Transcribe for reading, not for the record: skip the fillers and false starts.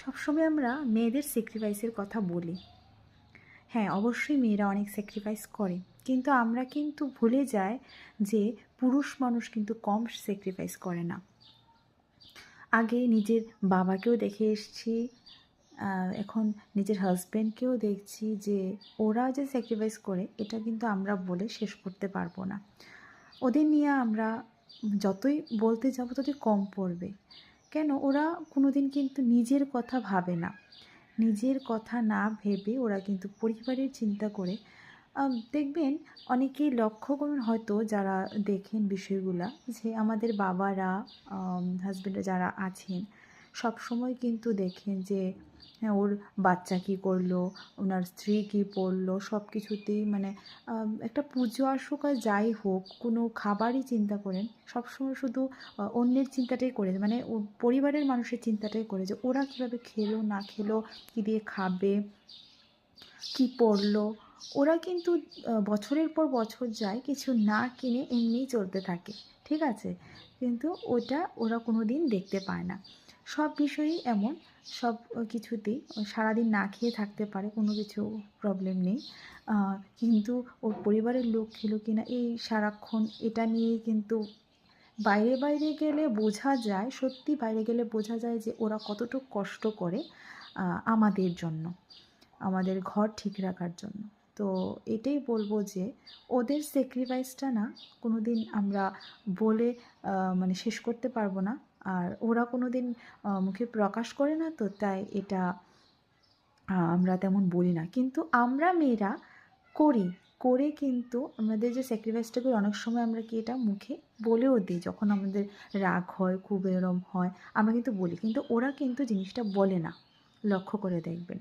সবসময় আমরা মেয়েদের স্যাক্রিফাইসের কথা বলি। হ্যাঁ, অবশ্যই মেয়েরা অনেক স্যাক্রিফাইস করে, কিন্তু আমরা কিন্তু ভুলে যাই যে পুরুষ মানুষ কিন্তু কম স্যাক্রিফাইস করে না। আগে নিজের বাবাকেও দেখে এসেছি, এখন নিজের হাজব্যান্ডকেও দেখছি যে ওরা যে স্যাক্রিফাইস করে এটা কিন্তু আমরা বলে শেষ করতে পারবো না। ওদের নিয়ে আমরা যতই বলতে যাবো ততই কম পড়বে। কেন, ওরা কোনো দিন কিন্তু নিজের কথা ভাবে না। নিজের কথা না ভেবে ওরা কিন্তু পরিবারের চিন্তা করে। দেখবেন, অনেকেই লক্ষ্য করুন হয়তো যারা দেখেন বিষয়গুলা, যে আমাদের বাবারা, হাজব্যান্ডরা যারা আছেন, সব সময় কিন্তু দেখেন যে হ্যাঁ, ওর বাচ্চা কী করলো, ওনার স্ত্রী কী পড়লো, সব কিছুতেই মানে একটা পুজো আসুক আর যাই হোক, কোনো খাবারই চিন্তা করেন সবসময় শুধু অন্যের চিন্তাটাই করে, মানে ও পরিবারের মানুষের চিন্তাটাই করে যে ওরা কীভাবে খেলো না খেলো, কী দিয়ে খাবে, কী পরলো। ওরা কিন্তু বছরের পর বছর যায়, কিছু না কিনে এমনিই চলতে থাকে, ঠিক আছে? কিন্তু ওটা ওরা কোনো দিন দেখতে পায় না। সব বিষয়েই এমন, সব কিছুতেই সারাদিন না খেয়ে থাকতে পারে, কোনো কিছু প্রবলেম নেই। কিন্তু ওর পরিবারের লোক খেলো কি না, এই সারাক্ষণ এটা নিয়েই কিন্তু বাইরে বাইরে গেলে বোঝা যায়, সত্যি বাইরে গেলে বোঝা যায় যে ওরা কতটুকু কষ্ট করে আমাদের জন্য, আমাদের ঘর ঠিক রাখার জন্য। তো এটাই বলবো যে ওদের স্যাক্রিফাইসটা না কোনো দিন আমরা বলে মানে শেষ করতে পারবো না। আর ওরা কোনো দিন মুখে প্রকাশ করে না, তো তাই এটা আমরা তেমন বলি না। কিন্তু আমরা মেয়েরা করি, করে কিন্তু আমাদের যে স্যাক্রিফাইসটা করি অনেক সময় আমরা কি এটা মুখে বলেও দিই। যখন আমাদের রাগ হয়, খুব এরম হয়, আমরা কিন্তু বলি। কিন্তু ওরা কিন্তু জিনিসটা বলে না। লক্ষ্য করে দেখবেন।